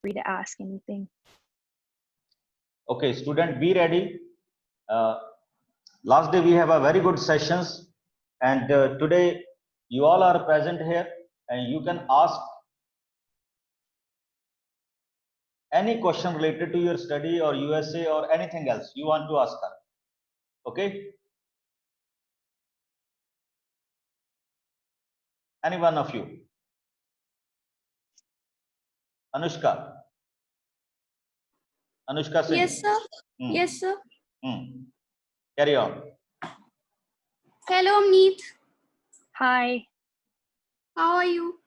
free to ask anything. Okay, student, be ready. Last day we have a very good sessions, and today you all are present here, and you can ask any question related to your study or USA or anything else you want to ask her. Okay? Any one of you? Anushka. Anushka Singh. Yes, sir. Yes, sir. Carry on. Hello, Amaneet. Hi, How are you?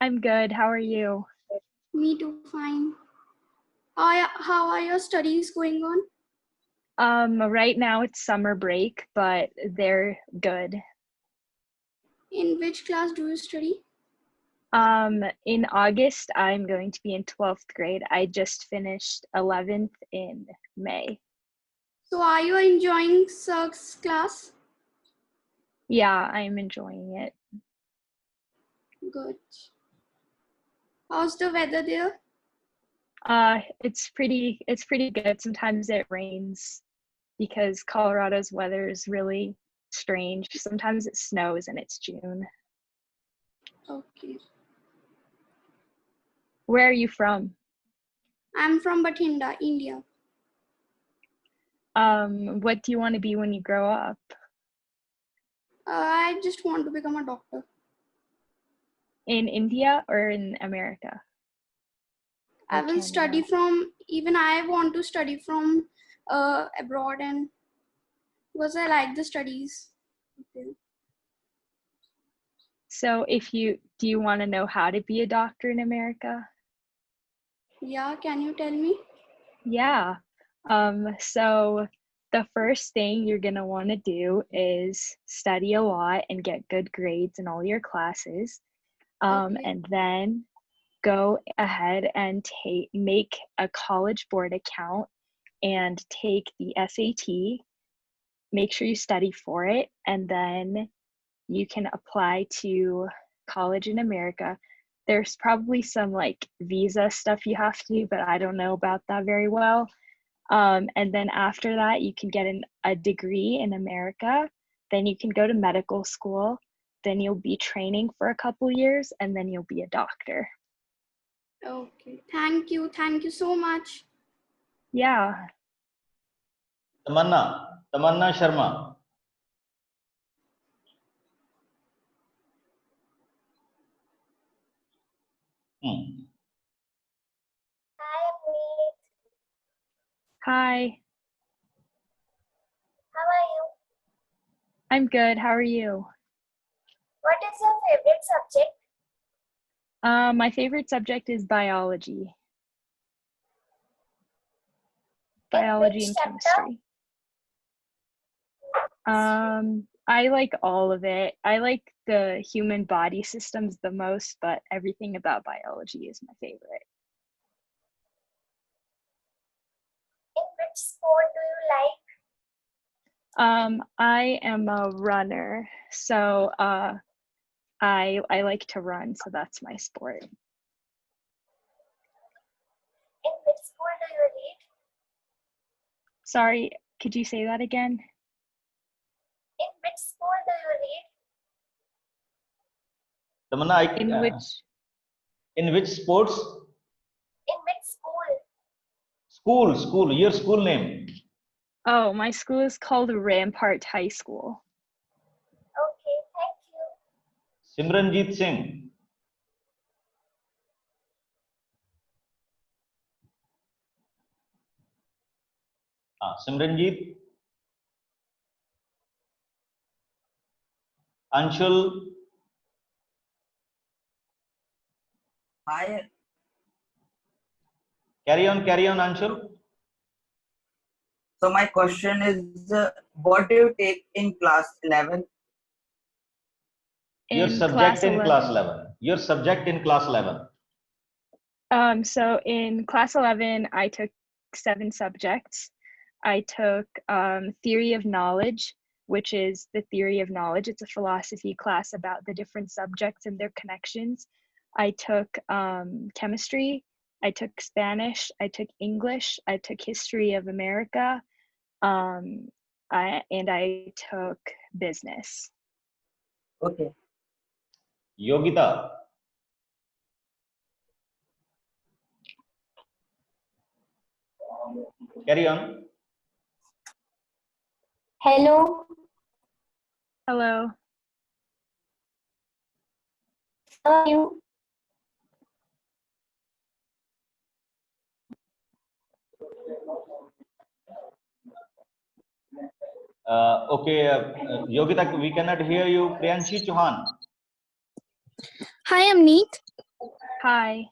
I'm good. How are you? Me too, fine. How are your studies going on? Right now it's summer break, but they're good. In which class do you study? In August, I'm going to be in 12th grade. I just finished 11th in May. So are you enjoying Sir's class? Yeah, I'm enjoying it. Good. How's the weather there? It's pretty good. Sometimes it rains because Colorado's weather is really strange. Sometimes it snows and it's June. Okay. Where are you from? I'm from Bathinda, India. What do you want to be when you grow up? I just want to become a doctor. In India or in America? I will study from, even I want to study from abroad, and because I like the studies. Okay. So do you want to know how to be a doctor in America? Yeah, can you tell me? Yeah. So the first thing you're going to want to do is study a lot and get good grades in all your classes. Okay. And then go ahead and make a College Board account and take the SAT. Make sure you study for it, and then you can apply to college in America. There's probably some like visa stuff you have to do, but I don't know about that very well. And then after that, you can get a degree in America. Then you can go to medical school. Then you'll be training for a couple years, and then you'll be a doctor. Okay. Thank you. Thank you so much. Yeah. Tamanna Sharma. Hi, Amaneet. Hi. How are you? I'm good. How are you? What is your favorite subject? My favorite subject is biology. Biology and chemistry. I like all of it. I like the human body systems the most, but everything about biology is my favorite. In which sport do you like? I am a runner, so I like to run, so that's my sport. In which school do you read? Sorry, could you say that again? In which school do you read? Tamanna, in which sports? In which school? School, your school name. Oh, my school is called Rampart High School. Okay, thank you. Simranjeet Singh. Simranjeet. Anshul. Hi. Carry on, Anshul. So my question is, what do you take in class 11? Your subject in class 11. Your subject in class 11. So in class 11, I took 7 subjects. I took theory of knowledge, which is the theory of knowledge. It's a philosophy class about the different subjects and their connections. I took chemistry, I took Spanish, I took English, I took History of America, and I took business. Okay. Yogita. Carry on. Hello. Hello. How are you? Okay, Yogita, we cannot hear you. Priyanshi Chauhan. Hi, Amaneet. Hi.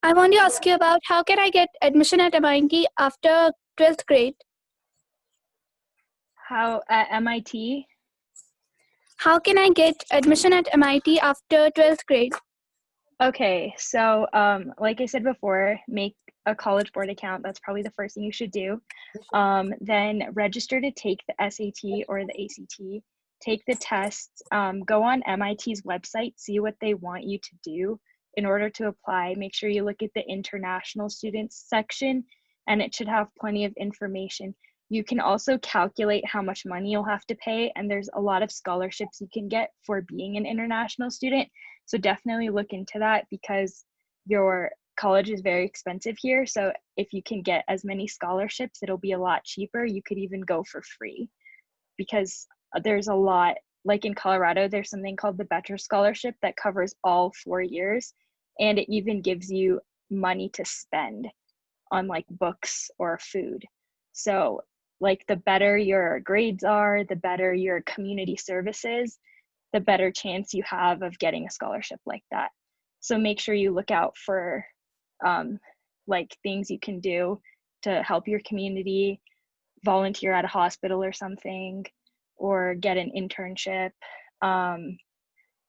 I want to ask you about how can I get admission at MIT after 12th grade? How at MIT? How can I get admission at MIT after 12th grade? Okay, so like I said before, make a College Board account. That's probably the first thing you should do. Then register to take the SAT or the ACT. Take the tests. Go on MIT's website, see what they want you to do in order to apply. Make sure you look at the international students section, and it should have plenty of information. You can also calculate how much money you'll have to pay, and there's a lot of scholarships you can get for being an international student. So definitely look into that because your college is very expensive here. So if you can get as many scholarships, it'll be a lot cheaper. You could even go for free because there's a lot, like in Colorado, there's something called the Better Scholarship that covers all 4 years. And it even gives you money to spend on like books or food. So like the better your grades are, the better your community service is, the better chance you have of getting a scholarship like that. So make sure you look out for like things you can do to help your community, volunteer at a hospital or something, or get an internship.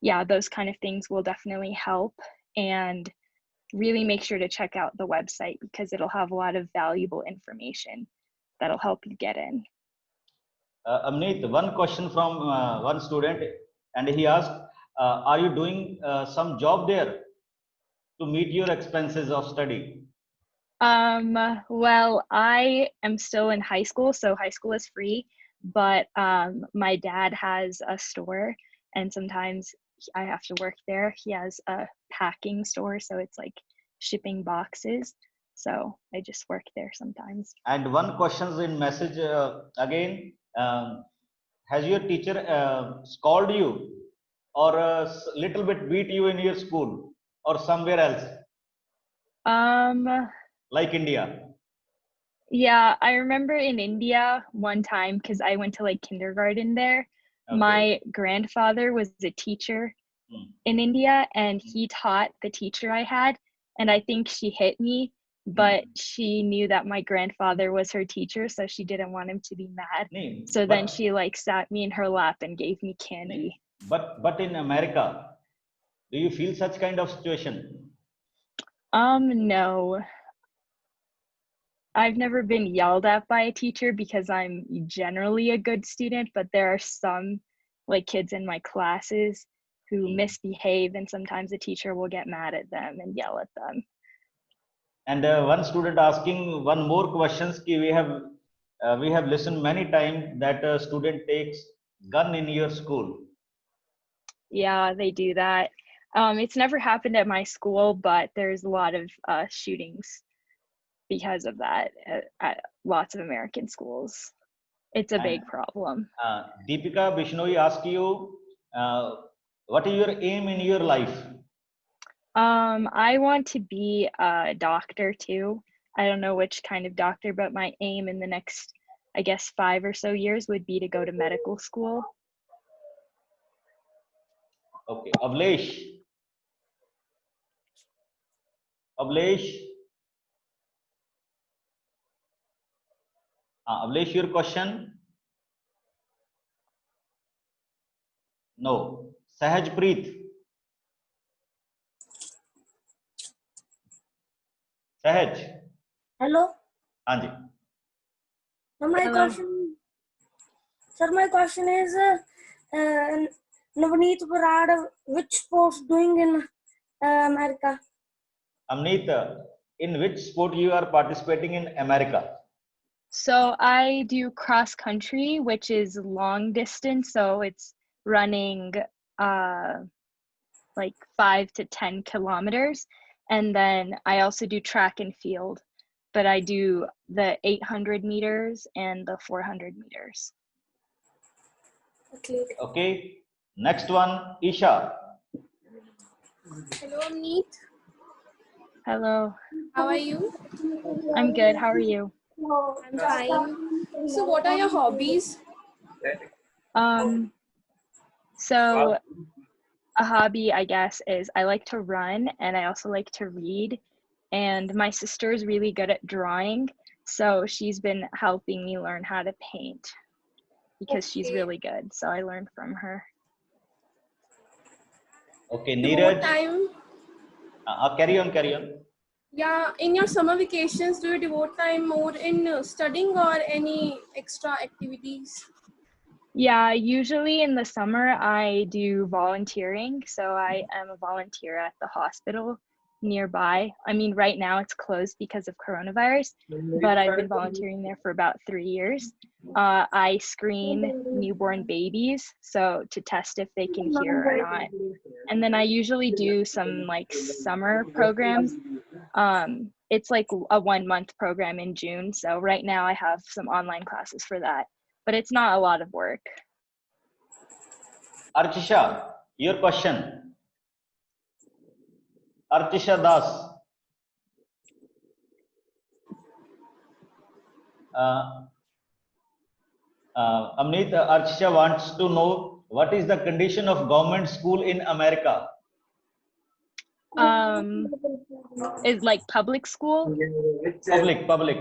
Yeah, those kind of things will definitely help. And really make sure to check out the website because it'll have a lot of valuable information that'll help you get in. Amaneet, one question from one student, and he asked, are you doing some job there to meet your expenses of study? Well, I am still in high school, so high school is free, but my dad has a store and sometimes I have to work there. He has a packing store, so it's like shipping boxes. So I just work there sometimes. And one question in message again, has your teacher scolded you or a little bit beat you in your school or somewhere else? Like India? Yeah, I remember in India one time, because I went to like kindergarten there, Okay. my grandfather was a teacher in India and he taught the teacher I had, and I think she hit me, but she knew that my grandfather was her teacher, so she didn't want him to be mad. So then she like sat me in her lap and gave me candy. But in America, do you feel such kind of situation? No. I've never been yelled at by a teacher because I'm generally a good student, but there are some like kids in my classes who misbehave, and sometimes the teacher will get mad at them and yell at them. And one student asking one more questions. We have listened many times that a student takes gun in your school. Yeah, they do that. It's never happened at my school, but there's a lot of shootings because of that at lots of American schools. It's a big problem. Deepika Bishnoi asked you, what is your aim in your life? I want to be a doctor too. I don't know which kind of doctor, but my aim in the next, I guess, 5 or so years would be to go to medical school. Okay, Avlesh. Avlesh, your question? No. Sahajpreet. Sahaj. Hello. Anji. My question is, Navneet Barad, which sports doing in America? Amaneet, in which sport you are participating in America? So I do cross country, which is long distance. So it's running like 5 to 10 kilometers. And then I also do track and field, but I do the 800 meters and the 400 meters. Okay. Okay. Next one, Isha. Hello, Amaneet. Hello, How are you? I'm good. How are you? I'm fine. So, what are your hobbies? So a hobby, I guess, is I like to run and I also like to read. And my sister is really good at drawing, so she's been helping me learn how to paint because she's really good. So I learned from her. Okay, Devote Neeraj. time. Carry on. Yeah, in your summer vacations, do you devote time more in studying or any extra activities? Yeah, usually in the summer I do volunteering. So I am a volunteer at the hospital nearby. I mean, right now it's closed because of coronavirus, but I've been volunteering there for about 3 years. I screen newborn babies, so to test if they can hear or not. And then I usually do some like summer programs. It's like a 1-month program in June. So right now I have some online classes for that, but it's not a lot of work. Archisha, your question. Archisha Das. Amaneet, Archisha wants to know what is the condition of government school in America? Is like public school? Public.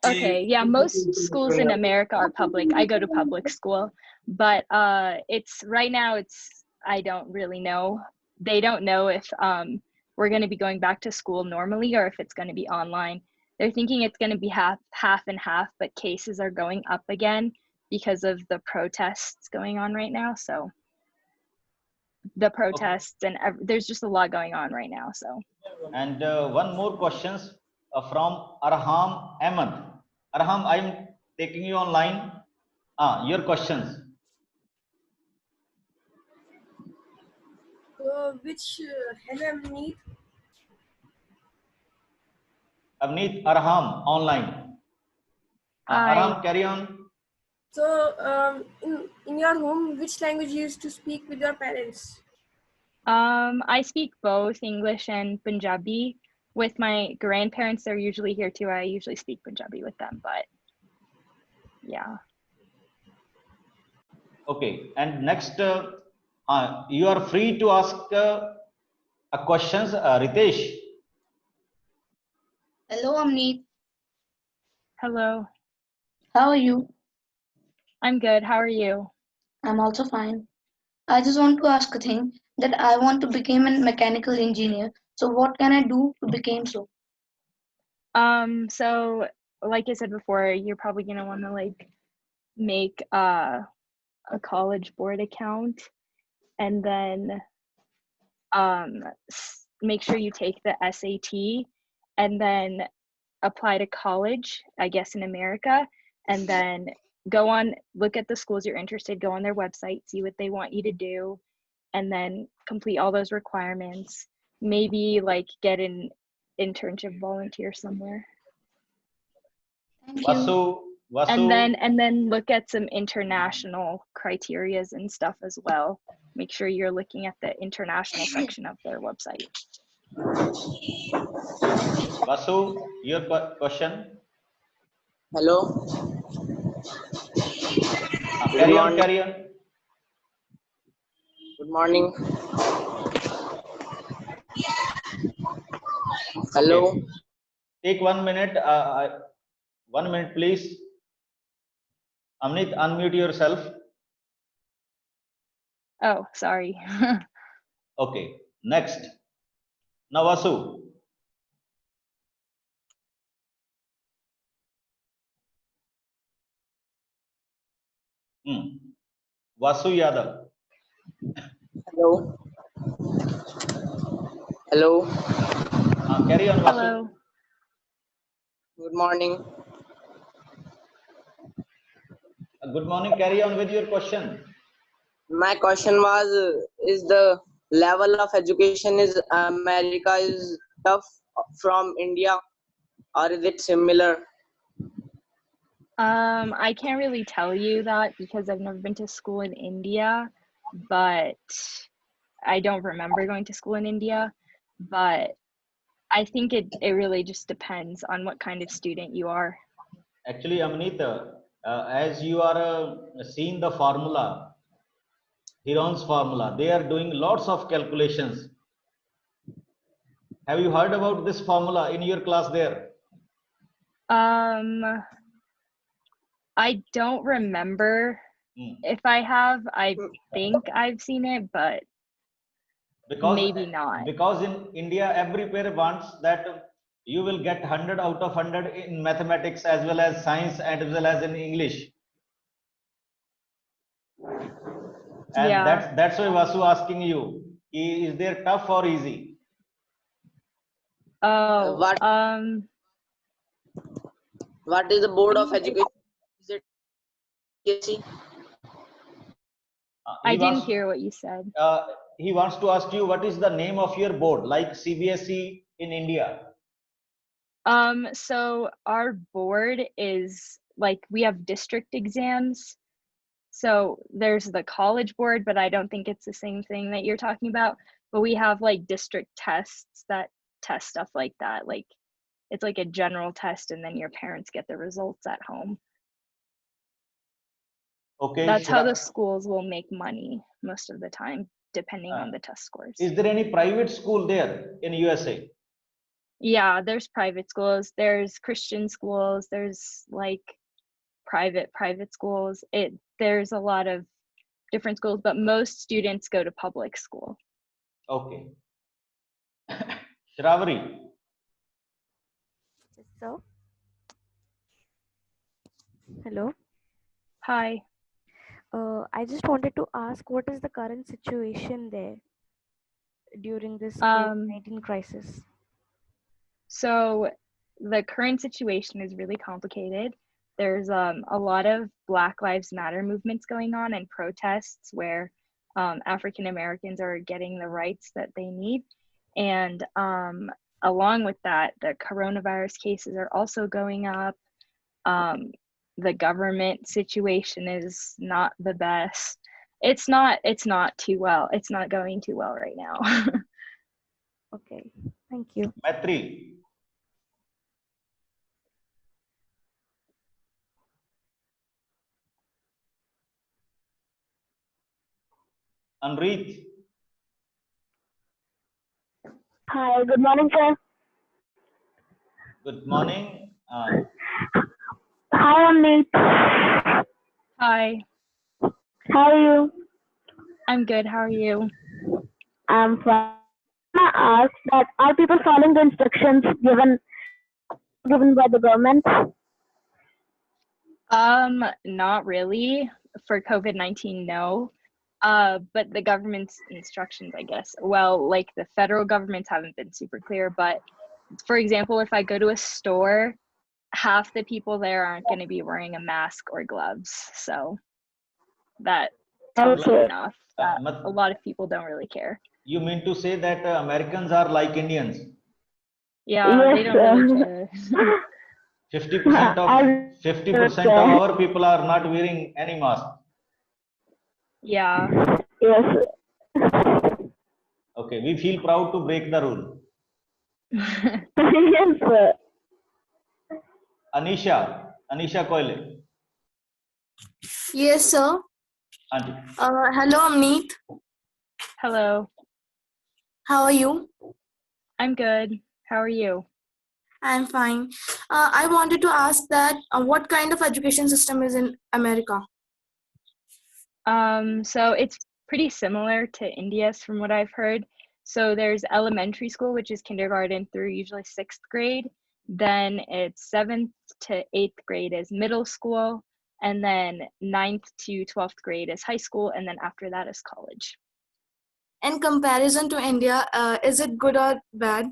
Okay, yeah, most schools in America are public. I go to public school, but it's right now I don't really know. They don't know if we're going to be going back to school normally or if it's going to be online. They're thinking it's going to be half and half, but cases are going up again because of the protests going on right now. So the protests and there's just a lot going on right now. So. And one more questions from Arham Ahmed. Arham, I'm taking you online. Your questions. Hello, Amaneet. Amaneet, Arham online. Arham, carry on. So, in your home, which language you used to speak with your parents? I speak both English and Punjabi. With my grandparents, they're usually here too. I usually speak Punjabi with them, but yeah. Okay, and next, you are free to ask questions. Ritesh. Hello, Amaneet. Hello. How are you? I'm good. How are you? I'm also fine. I just want to ask a thing that I want to become a mechanical engineer. So what can I do to become so? So like I said before, you're probably gonna want to like make a college board account and then make sure you take the SAT and then apply to college, I guess in America, and then look at the schools you're interested, go on their website, see what they want you to do, and then complete all those requirements. Maybe like get an internship volunteer somewhere. Thank you. Vasu. And then look at some international criterias and stuff as well. Make sure you're looking at the international section of their website. Vasu, your question. Hello. Carry on. Good morning. Hello. Okay. Take 1 minute. 1 minute, please. Amaneet, unmute yourself. Oh, sorry. Okay. Next. Now, Vasu. Vasu Yadav. Hello. Carry on, Vasu. Hello. Good morning. Good morning. Carry on with your question. My question was, is the level of education is America is tough from India, or is it similar? I can't really tell you that because I've never been to school in India, but I don't remember going to school in India, but I think it really just depends on what kind of student you are. Actually, Amaneet, as you are seeing the formula, Heron's formula, they are doing lots of calculations. Have you heard about this formula in your class there? I don't remember if I have. I think I've seen it, but maybe not. Because in India, every parent wants that you will get 100 out of 100 in mathematics as well as science and as well as in English. And yeah. that's why Vasu asking you, is there tough or easy? Oh, what is the board of education? Is it CSE? I didn't hear what you said. He wants to ask you, what is the name of your board, like CBSE in India? So our board is like, we have district exams. So there's the college board, but I don't think it's the same thing that you're talking about. But we have like district tests that test stuff like that. Like it's like a general test, and then your parents get the results at home. Okay. That's how the schools will make money most of the time, depending on the test scores. Is there any private school there in USA? Yeah, there's private schools, there's Christian schools, there's like private schools. There's a lot of different schools, but most students go to public school. Okay. Shravari. Yes, sir. Hello. Hi. I just wanted to ask, what is the current situation there during this COVID-19 crisis? So the current situation is really complicated. There's a lot of Black Lives Matter movements going on and protests where African Americans are getting the rights that they need. And along with that, the coronavirus cases are also going up. The government situation is not the best. It's not too well. It's not going too well right now. Okay, thank you. Maitri. Anreet. Hi, good morning, sir. Good morning. Hi, Amaneet. Hi. How are you? I'm good. How are you? I'm fine. I ask that are people following the instructions given by the government? Not really. For COVID-19, no. But the government's instructions, I guess. Well, like the federal governments haven't been super clear, but for example, if I go to a store, half the people there aren't going to be wearing a mask or gloves. So that tells you enough that a lot of people don't really care. You mean to say that Americans are like Indians? Yeah, they don't really care. 50% of our people are not wearing any mask. Yeah. Yes. Okay, we feel proud to break the rule. Yes, sir. Anisha Koile. Yes, sir. Hello, Amaneet. Hello. How are you? I'm good. How are you? I'm fine. I wanted to ask that what kind of education system is in America? So it's pretty similar to India's from what I've heard. So there's elementary school, which is kindergarten through usually 6th grade. Then it's 7th to 8th grade is middle school. And then 9th to 12th grade is high school. And then after that is college. In comparison to India, is it good or bad?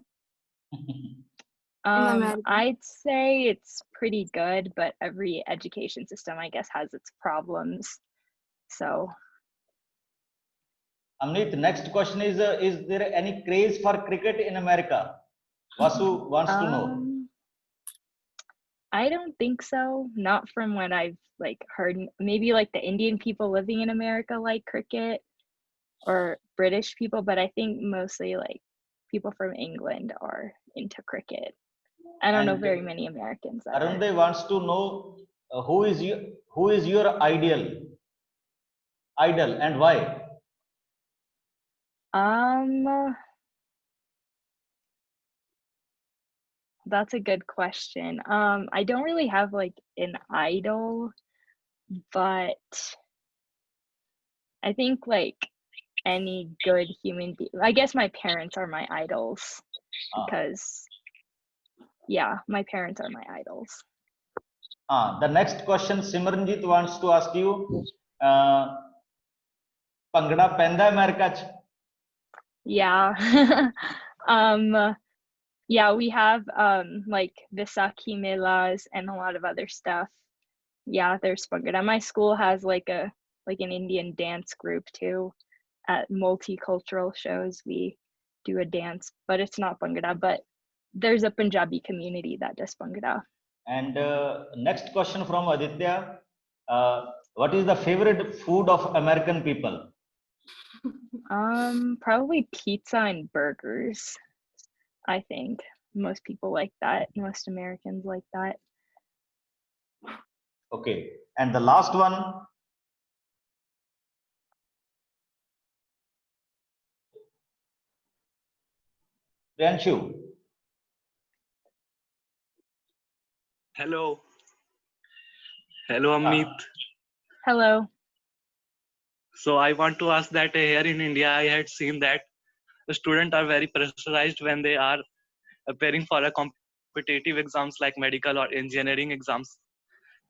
America? I'd say it's pretty good, but every education system, I guess, has its problems. So, Amaneet, next question is there any craze for cricket in America? Vasu wants to know. I don't think so. Not from what I've heard. Maybe like the Indian people living in America like cricket, or British people, but I think mostly like people from England are into cricket. I don't know very many Americans. Arunde wants to know who is your idol and why? That's a good question. I don't really have like an idol, but I think like any good human being, I guess my parents are my idols because yeah, my parents are my idols. The next question Simranjit wants to ask you, Pangra penda America ch? Yeah. Yeah, we have like Visakhi Melas and a lot of other stuff. Yeah, there's Bhangra. My school has like an Indian dance group too. At multicultural shows, we do a dance, but it's not Bhangra, but there's a Punjabi community that does Bhangra. And next question from Aditya. What is the favorite food of American people? Probably pizza and burgers. I think most people like that. Most Americans like that. Okay. And the last one. Priyanshu. Hello. Hello, Amaneet. Hello. So I want to ask that here in India, I had seen that the students are very pressurized when they are preparing for a competitive exams like medical or engineering exams.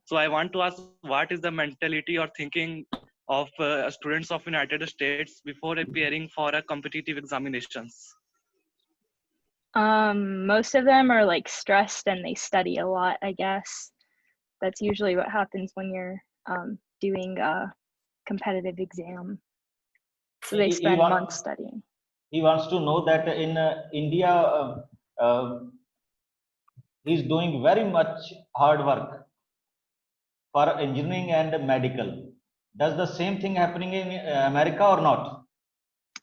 So I want to ask, what is the mentality or thinking of students of United States before appearing for a competitive examinations? Most of them are like stressed and they study a lot, I guess. That's usually what happens when you're doing a competitive exam. So they spend months studying. He wants to know that in India, he's doing very much hard work for engineering and medical. Does the same thing happening in America or not?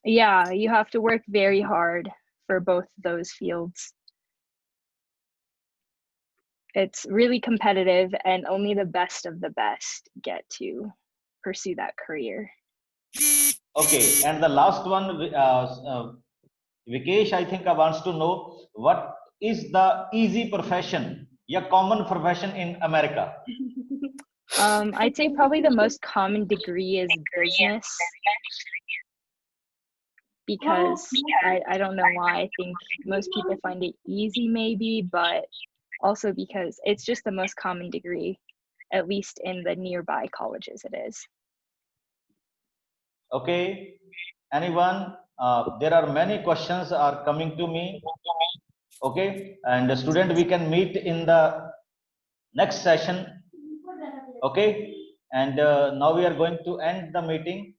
Yeah, you have to work very hard for both those fields. It's really competitive and only the best of the best get to pursue that career. Okay, and the last one, Vikesh, I think wants to know what is the easy profession, a common profession in America? I'd say probably the most common degree is business, because I don't know why. I think most people find it easy maybe, but also because it's just the most common degree, at least in the nearby colleges it is. Okay, anyone? There are many questions are coming to me. Okay, and student, we can meet in the next session. Okay, and now we are going to end the meeting.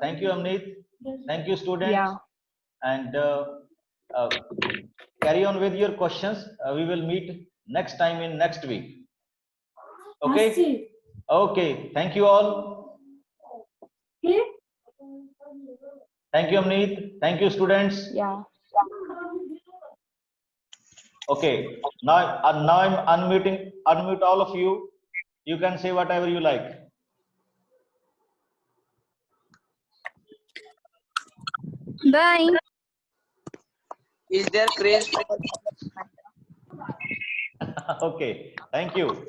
Thank you, Amaneet. Thank you, students. Yeah. And carry on with your questions. We will meet next time in next week. Okay. Okay. Thank you all. Thank you, Amaneet. Thank you, students. Yeah. Okay. Now I'm unmuting. Unmute all of you. You can say whatever you like. Bye. Is there craze for Okay. Thank you.